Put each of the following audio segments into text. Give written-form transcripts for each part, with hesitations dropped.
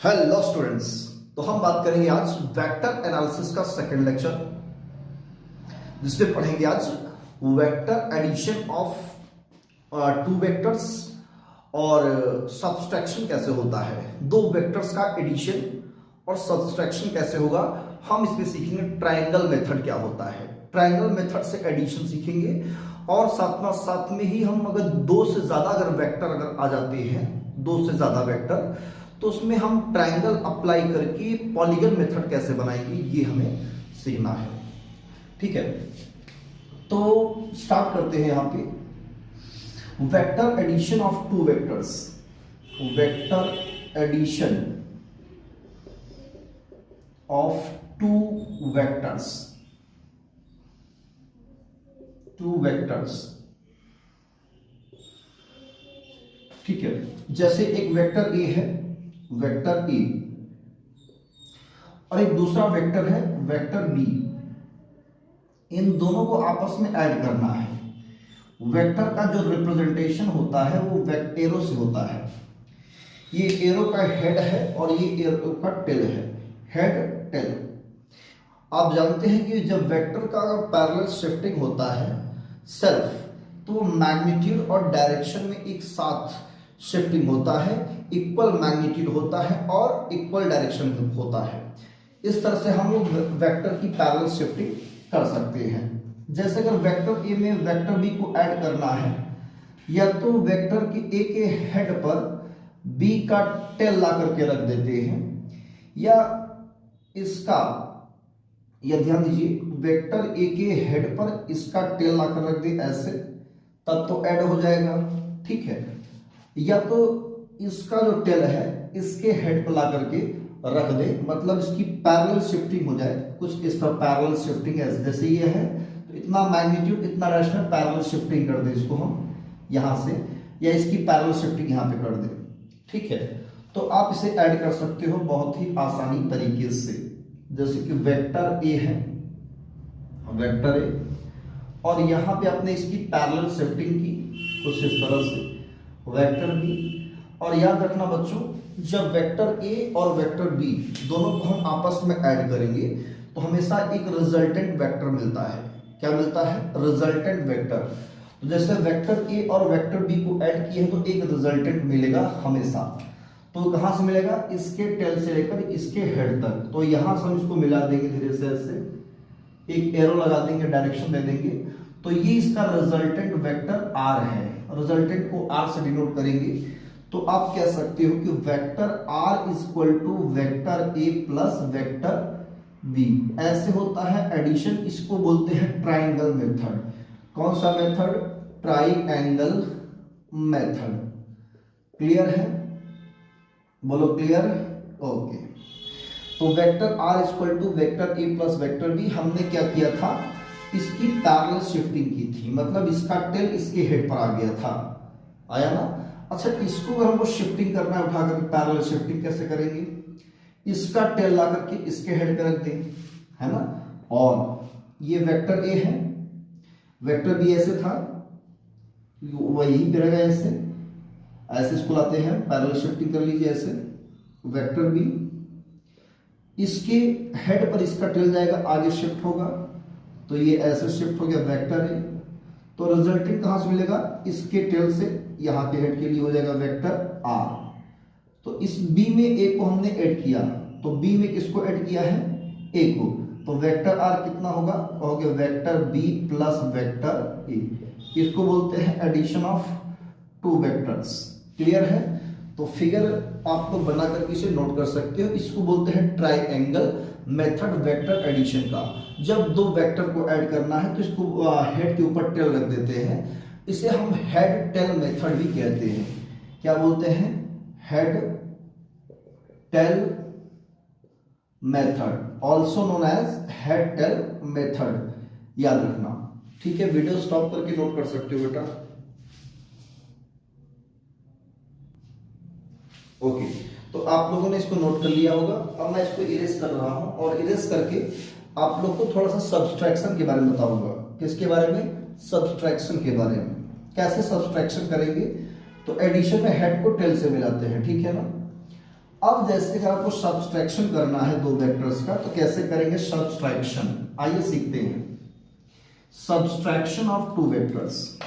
Hello students. तो हम बात करेंगे आज वेक्टर एनालिसिस का सेकंड लेक्चर, जिसमें पढ़ेंगे आज vector addition of two vectors और सब्सट्रैक्शन कैसे होता है। दो वेक्टर्स का एडिशन और सब्सट्रैक्शन कैसे होगा, हम इसमें सीखेंगे। ट्रायंगल मेथड क्या होता है, ट्रायंगल मेथड से एडिशन सीखेंगे। और साथ में ही हम अगर दो से ज्यादा अगर वेक्टर अगर आ जाते हैं, दो से ज्यादा वेक्टर, तो उसमें हम ट्रायंगल अप्लाई करके पॉलीगन मेथड कैसे बनाएंगे, ये हमें सीखना है। ठीक है, तो स्टार्ट करते हैं यहां पे। Vector addition of two vectors, vector addition of two vectors, two vectors. ठीक है, जैसे एक वेक्टर ए है, वेक्टर ए, और एक दूसरा वेक्टर है वेक्टर बी। इन दोनों को आपस में ऐड करना है। वेक्टर का जो रिप्रेजेंटेशन होता है वो एरो से होता है। ये एरो का हेड है और ये एरो का टेल है, हेड टेल। आप जानते हैं कि जब वेक्टर का पैरेलल शिफ्टिंग होता है सेल्फ, तो मैग्नीट्यूड और डायरेक्शन में एक साथ शिफ्टिंग होता है, इक्वल मैग्नीट्यूड होता है और इक्वल डायरेक्शन होता है। इस तरह से हम लोग वेक्टर की पैरेलल शिफ्टिंग कर सकते हैं। जैसे अगर वेक्टर ए में वेक्टर बी को ऐड करना है, या तो वेक्टर के ए के हेड पर बी का टेल ला करके रख देते हैं, या इसका, या ध्यान दीजिए, वेक्टर ए के हेड पर इसका टेल ला कर रख दे ऐसे, तब तो ऐड हो जाएगा। ठीक है, या तो इसका जो टेल है इसके हेड पर ला करके रख दे, मतलब इसकी पैरेलल शिफ्टिंग हो जाए। कुछ इस तरह पैरेलल शिफ्टिंग है, जैसे ये है तो इतना मैग्नीट्यूड इतना डायरेक्शन में पैरेलल शिफ्टिंग कर दे इसको हम यहां से, या इसकी पैरेलल शिफ्टिंग यहां पे कर दे। ठीक है, तो आप इसे ऐड कर सकते हो बहुत ही आसानी तरीके से। जैसे कि वेक्टर ए है, वेक्टर ए, और यहां पे आपने इसकी पैरेलल शिफ्टिंग की कुछ इस तरह से, वेक्टर बी। और याद रखना बच्चों, जब वेक्टर ए और वेक्टर बी दोनों को हम आपस में ऐड करेंगे तो हमेशा एक रिजल्टेंट वेक्टर मिलता है। क्या मिलता है? Resultant vector. तो जैसे वेक्टर ए और वेक्टर बी को ऐड किए हैं तो एक रिजल्टेंट मिलेगा हमेशा। तो कहां से मिलेगा? इसके टेल से लेकर इसके हेड तक। तो यहां से हम इसको मिला देंगे धीरे से, ऐसे एक एरो लगा देंगे, डायरेक्शन दे देंगे, तो ये इसका रिजल्टेंट वेक्टर आर है। रिजल्टेंट को आर से डिनोट करेंगे, तो आप कह सकते हो कि vector R equal to vector A plus vector B. ऐसे होता है एडिशन। इसको बोलते हैं ट्राइंगल मेथड। कौन सा मेथड? Triangle method. क्लियर है? बोलो क्लियर? ओके। तो vector R equal to vector A plus vector B, हमने क्या किया था? इसकी पैरेलल शिफ्टिंग की थी, मतलब इसका टेल इसके हेड पर आ गया था। आया ना? अच्छा, इसको अगर हमको शिफ्टिंग करना है, उठा करके पैरेलल शिफ्टिंग कैसे करेंगे? इसका टेल ला करके इसके हेड पे रख देंगे, है ना? और ये वेक्टर ए है, वेक्टर बी ऐसे था, वही पे रहेगा ऐसे, ऐसे इसको लाते हैं, पैरेलल शिफ्टिंग कर लीजिए ऐसे। वेक्टर बी, इसके हेड पर इसका टेल जाएगा, आगे शिफ्ट होगा, तो ये ऐसे शिफ्ट हो गया वेक्टर ए। तो रिजल्टेंट कहां से मिलेगा? इसके टेल से यहां के हेड के लिए हो जाएगा वेक्टर आर। तो इस बी में ए को हमने ऐड किया, तो बी में किसको ऐड किया है? ए को। तो वेक्टर आर कितना होगा? कहोगे vector B plus vector A. इसको बोलते हैं addition of two vectors. Clear है? तो फिगर आप लोग बना करके इसे नोट कर सकते हो। इसको बोलते हैं ट्राइंगल मेथड वेक्टर एडिशन का। जब दो वेक्टर को ऐड करना है तो इसको हेड के ऊपर टेल रख देते हैं। इसे हम हेड टेल मेथड भी कहते हैं। क्या बोलते हैं? Head tail method, also known as head tail method. याद रखना। ठीक है, वीडियो स्टॉप करके नोट कर सकते हो बेटा। ओके, तो आप लोगों ने इसको नोट कर लिया होगा। अब मैं इसको इरेज कर रहा हूं, और इरेज करके आप लोग को थोड़ा सा सब्सट्रैक्शन के बारे में बताऊंगा। किसके बारे में? सब्सट्रैक्शन के बारे में। कैसे सब्सट्रैक्शन करेंगे? तो एडिशन में हेड को टेल से मिलाते हैं, ठीक है ना? अब जैसे कि आपको सब्सट्रैक्शन करना है दो वेक्टर्स का, तो कैसे करेंगे सब्सट्रैक्शन, आइए सीखते हैं। Subtraction of two vectors.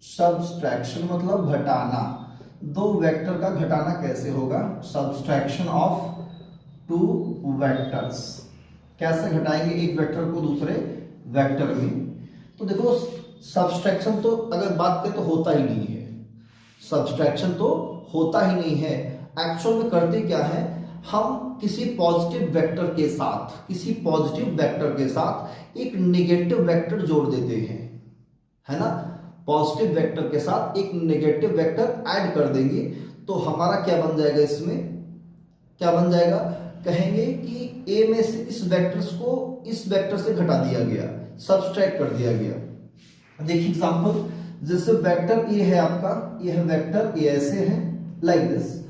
Subtraction मतलब घटाना, दो वेक्टर का घटाना कैसे होगा, सब्सट्रैक्शन ऑफ टू वेक्टर्स। कैसे घटाएंगे एक वेक्टर को दूसरे वेक्टर में। तो देखो सब्सट्रैक्शन तो अगर बात करें तो होता ही नहीं है, सब्सट्रैक्शन तो होता ही नहीं है। एक्चुअल में करते क्या है, हम किसी पॉजिटिव वेक्टर के साथ एक नेगेटिव वेक्टर जोड़ देते हैं, है ना। पॉजिटिव वेक्टर के साथ एक नेगेटिव वेक्टर ऐड कर देंगे तो हमारा क्या बन जाएगा, इसमें क्या बन जाएगा, कहेंगे कि ए में से इस वेक्टर्स को इस वेक्टर से घटा दिया गया, सब्सट्रैक्ट कर दिया गया। देखिए एग्जांपल, जैसे वेक्टर ए है आपका, यह वेक्टर ए ऐसे है लाइक दिस,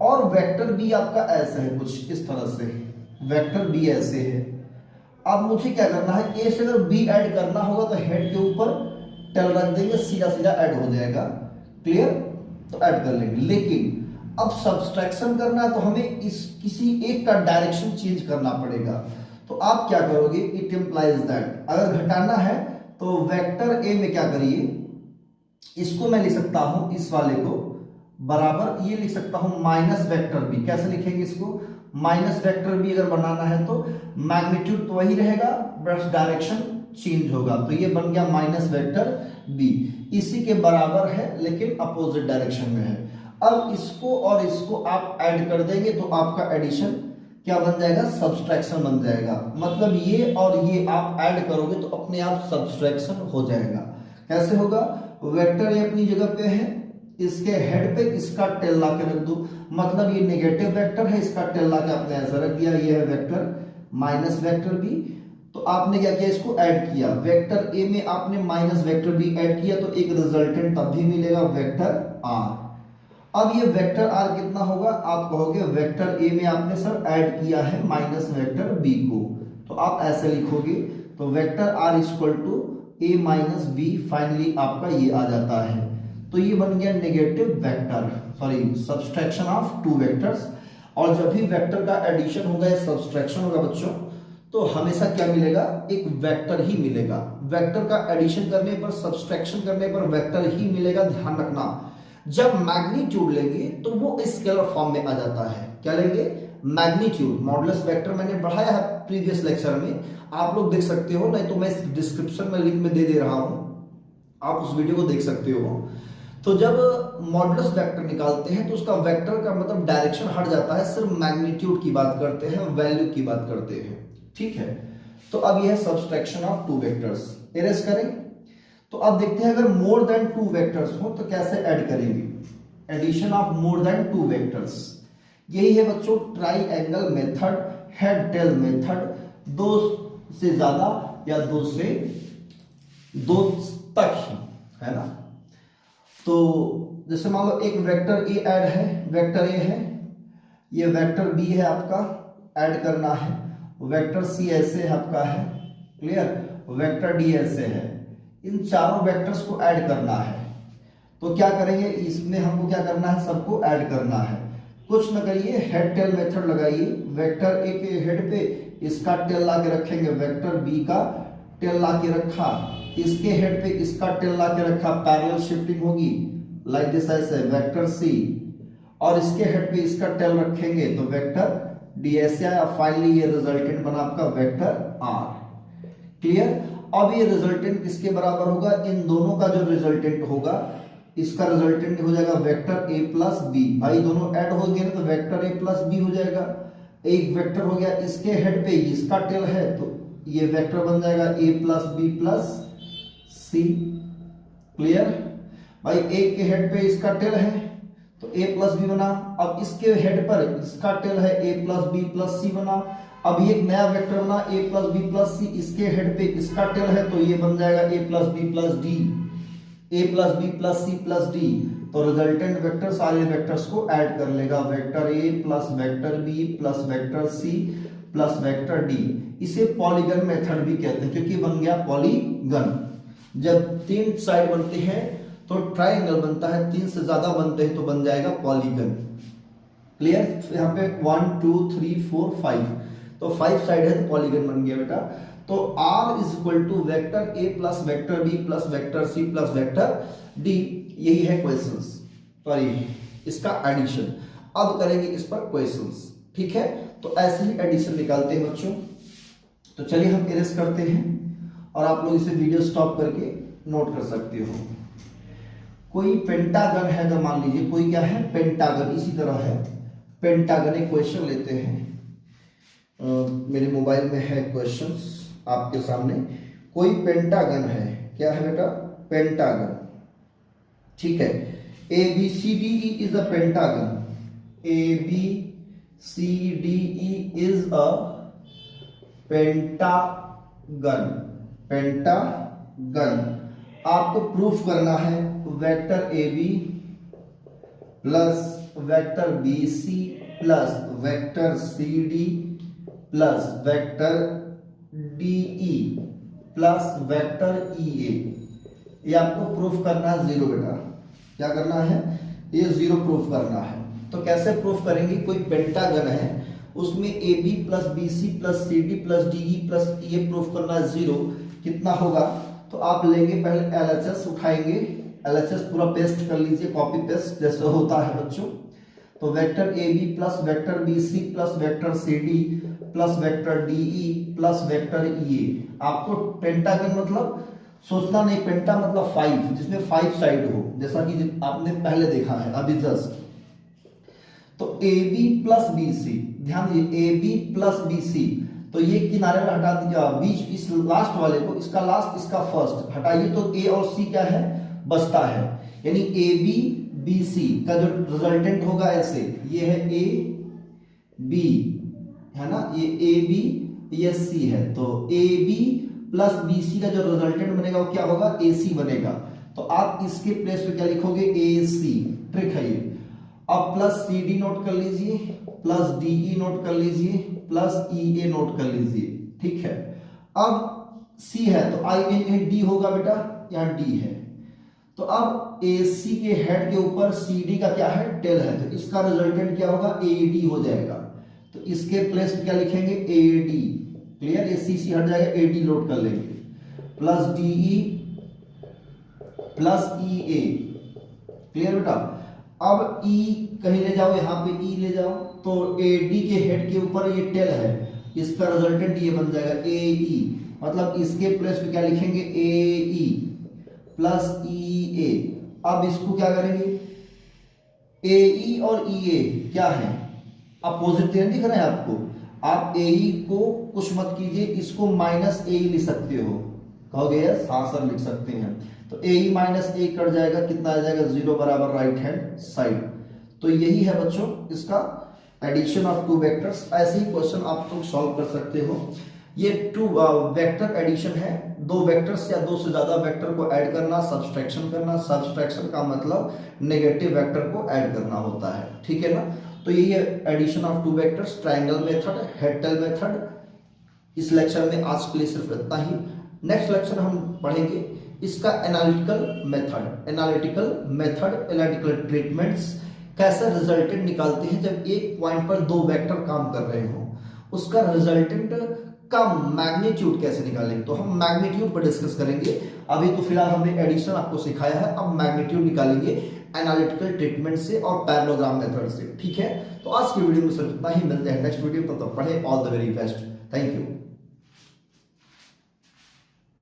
और वेक्टर बी आपका ऐसा है कुछ इस तरह से, वेक्टर बी ऐसे है। अब मुझे क्या करना है, ए से अगर बी ऐड करना होगा तो हेड के ऊपर टेल रख देंगे, सीधा सीधा ऐड हो जाएगा, क्लियर, तो ऐड कर लेंगे। लेकिन अब सब्सट्रैक्शन करना है तो हमें इस किसी एक का डायरेक्शन चेंज करना पड़ेगा। तो आप क्या करोगे, इट इंप्लाइज दैट अगर घटाना है तो वेक्टर ए में क्या करिए, इसको मैं लिख सकता हूं, इस वाले को बराबर ये लिख सकता हूं माइनस वेक्टर बी। कैसे लिखेंगे इसको, माइनस वेक्टर बी अगर बनाना है तो मैग्नीट्यूड तो वही रहेगा, बस डायरेक्शन चेंज होगा। तो ये बन गया माइनस वेक्टर बी, इसी के बराबर है लेकिन अपोजिट डायरेक्शन में है। अब इसको और इसको आप ऐड कर देंगे तो आपका एडिशन क्या बन जाएगा, सब्सट्रैक्शन बन जाएगा। मतलब ये और ये आप ऐड करोगे तो अपने आप सब्सट्रैक्शन हो जाएगा। कैसे होगा, वेक्टर ए अपनी जगह पे है, इसके हेड पे इसका टेल ला के रख दो, मतलब ये नेगेटिव वेक्टर है, इसका टेल ला के आपने ऐसा रख दिया, ये है वेक्टर माइनस वेक्टर बी। तो आपने क्या किया, इसको ऐड किया, वेक्टर ए में आपने माइनस वेक्टर बी ऐड किया तो एक रिजल्टेंट तब भी मिलेगा वेक्टर आर। अब ये वेक्टर आर कितना होगा, आप कहोगे वेक्टर ए में आपने सर ऐड किया है माइनस वेक्टर बी को, तो आप ऐसे लिखोगे, तो vector R equal to A minus B, finally आपका ये आ जाता है। तो ये बन गया negative vector, sorry subtraction of two vectors. और जब भी वेक्टर का एडिशन होगा या सब्सट्रैक्शन होगा बच्चों, तो हमेशा क्या मिलेगा, एक वेक्टर ही मिलेगा। वेक्टर का एडिशन करने पर, सब्सट्रैक्शन करने पर वेक्टर ही मिलेगा, ध्यान रखना। जब मैग्नीट्यूड लेंगे तो वो स्केलर फॉर्म में आ जाता है। क्या लेंगे, मैग्नीट्यूड। मॉडुलस वेक्टर मैंने बढ़ाया है प्रीवियस लेक्चर में, आप लोग देख सकते हो, नहीं तो मैं डिस्क्रिप्शन में लिंक में दे रहा हूं, आप उस वीडियो को देख सकते हो। तो जब मॉडुलस वेक्टर निकालते हैं तो उसका वेक्टर का मतलब डायरेक्शन हट जाता है, सिर्फ मैग्नीट्यूड की बात करते हैं, वैल्यू की बात करते हैं, ठीक है। तो अब यह है subtraction of two vectors. Erase करें तो अब देखते हैं अगर मोर देन टू वेक्टर्स हो तो कैसे ऐड करेंगे, addition of more than two vectors. यही है बच्चों triangle method, head tail method, दो से ज्यादा या दो से दो तक ही, है ना। तो जैसे मान लो एक वेक्टर ए ऐड है, वेक्टर ए है, ये वेक्टर बी है आपका, ऐड करना है, वेक्टर सी ऐसे आपका है, क्लियर, वेक्टर डी ऐसे है, इन चारों वेक्टर्स को ऐड करना है। तो क्या करेंगे, इसमें हमको क्या करना है, सबको ऐड करना है। कुछ न करिए, हेड टेल मेथड लगाइए, वेक्टर ए के हेड पे इसका टेल ला के रखेंगे, वेक्टर बी का टेल ला के रखा, इसके हेड पे इसका टेल ला के रखा, पैरेलल शिफ्टिंग होगी लाइक दिस ऐसे, वेक्टर सी, और इसके हेड पे इसका टेल रखेंगे तो वेक्टर डी ऐसे आया, फाइनली ये रिजल्टेंट बना आपका वेक्टर आर, क्लियर। अब ये रिजल्टेंट किसके बराबर होगा, इन दोनों का जो रिजल्टेंट होगा, इसका रिजल्टेंट हो जाएगा वेक्टर ए प्लस बी। भाई दोनों ऐड हो गए ना तो वेक्टर ए प्लस बी हो जाएगा। एक वेक्टर हो गया, इसके हेड पे इसका टेल है तो ये वेक्टर बन जाएगा A plus B plus C, clear. भाई ए के हेड पे इसका टेल है तो ए प्लस बी बना, अब इसके हेड पर इसका टेल है ए प्लस बी प्लस सी बना। अब ये एक नया वेक्टर बना ए प्लस बी प्लस सी, इसके हेड पे इसका टेल है तो ये बन जाएगा A plus B plus D, A plus B plus C plus D. तो रिजल्टेंट वेक्टर सारे वेक्टर्स को ऐड कर लेगा, vector A plus vector B plus vector C plus vector D. इसे पॉलीगन मेथड भी कहते हैं क्योंकि बन गया पॉलीगन। जब तीन साइड बनते हैं तो ट्राइंगल बनता है, 3 से ज्यादा बनते हैं तो बन जाएगा पॉलीगन। क्लियर? यहाँ पे 1 2 3 4 5, तो 5 साइड है तो पॉलीगन बन गया बेटा। तो R is equal to vector A plus vector B plus vector C plus vector D, यही है क्वेश्चंस, सॉरी इसका एडिशन। अब करेंगे इस पर क्वेश्चंस, ठीक है? तो ऐसे ही एडिशन निकालते हैं बच्चों। तो चलिए हम इरेज करते हैं और आप लोग इसे वीडियो स्टॉप करके नोट कर सकते हो। कोई पेंटागन है, अगर मान लीजिए कोई क्या है, पेंटागन, इसी तरह है पेंटागन। एक क्वेश्चन लेते हैं, मेरे मोबाइल में है क्वेश्चंस आपके सामने। कोई पेंटागन है, क्या है बेटा, पेंटागन, ठीक है। ABCDE is a pentagon, ABCDE is a pentagon, pentagon. आपको प्रूफ करना है vector AB plus vector BC plus vector CD plus vector DE plus vector EA, ये आपको प्रूफ करना है जीरो बेटा। क्या करना है, ये जीरो प्रूफ करना है। तो कैसे प्रूफ करेंगे, कोई पेंटागन है उसमें AB plus BC plus CD plus DE plus EA proof करना है जीरो, कितना होगा? तो आप लेंगे पहले LHS उठाएंगे, LHS पूरा पेस्ट कर लीजिए, कॉपी पेस्ट जैसे होता है बच्चों। तो vector AB plus vector BC plus vector CD plus vector DE plus vector EA। आपको पेंटागन मतलब सोचना नहीं, पेंटा मतलब 5, जिसमें 5 साइड हो, जैसा कि आपने पहले देखा है अभी जस्ट। तो AB प्लस BC, ध्यान दीजिए AB प्लस BC, तो ये किनारे में हटा दिया, बीच इस लास्ट वाले को, इसका लास्ट इसका फर्स्ट हटाइए, तो A और C क्या है, बचता है। यानी AB BC का जो रिजल्टेंट होगा ऐसे, ये है AB है ना, ये AB ये C है, तो AB प्लस BC का जो रिजल्टेंट बनेगा वो क्या होगा, AC बनेगा। तो आप इसके प्लेस पे क्या लिखोगे, AC, ट्रिक है ये। अब प्लस CD नोट कर लीजिए, प्लस DE नोट कर लीजिए, प्लस EA नोट कर लीजिए, ठीक है। अब C है तो INAD होगा बेटा, यहाँ D है। तो अब AC के हेड के ऊपर CD का क्या है, टेल है, तो इसका रिजल्टेंट क्या होगा, AD हो जाएगा। तो इसके प्लेस पे क्या लिखेंगे, AD। क्लियर? ये CC हट जाएगा, AD लोड कर लेंगे, plus DE plus EA। Clear बेटा? अब E कहीं ले जाओ, यहाँ पे E ले जाओ, तो AD के हेड के ऊपर ये टेल है, इसका रिजल्टेंट ये बन जाएगा AE। मतलब इसके प्लेस पे क्या लिखेंगे, AE प्लस EA। अब इसको क्या करेंगे, AE और EA क्या है, अपोजिट दिख रहे हैं आपको। आप AE को कुछ मत कीजिए, इसको माइनस AE लिख सकते हो, कहोगे यस, हाँ सर लिख सकते हैं। तो AE माइनस A कट जाएगा, कितना आ जाएगा, 0 बराबर राइट हैंड साइड। तो यही है बच्चों इसका एडिशन ऑफ टू वेक्टर्स। ऐसे ही क्वेश्चन आप लोग सॉल्व कर सकते हो। ये टू वेक्टर एडिशन है, दो वेक्टर्स या दो से ज्यादा वेक्टर को ऐड करना, सब्सट्रैक्शन करना। सब्सट्रैक्शन का मतलब नेगेटिव वेक्टर को ऐड करना होता है, ठीक है ना। तो यही है addition of two vectors, triangle method, head tail method. इस लेक्चर में आज के लिए सिर्फ इतना ही। नेक्स्ट लेक्चर हम पढ़ेंगे इसका एनालिटिकल मेथड, एनालिटिकल ट्रीटमेंट्स, कैसे रिजल्टेंट निकालते हैं जब एक पॉइंट पर दो वेक्टर काम कर रहे हो, उसका रिजल्टेंट का मैग्नीट्यूड कैसे निकालेंगे। तो हम मैग्नीट्यूड पर डिस्कस करेंगे। अभी तो फिलहाल हमने एडिशन आपको सिखाया है, अब मैग्नीट्यूड निकालेंगे एनालिटिकल ट्रीटमेंट से और पैरेललोग्राम मेथड से, ठीक है। तो आज की वीडियो में सिर्फ इतना ही, मिलते हैं नेक्स्ट वीडियो, तब तक पढ़े। All the very best, thank you.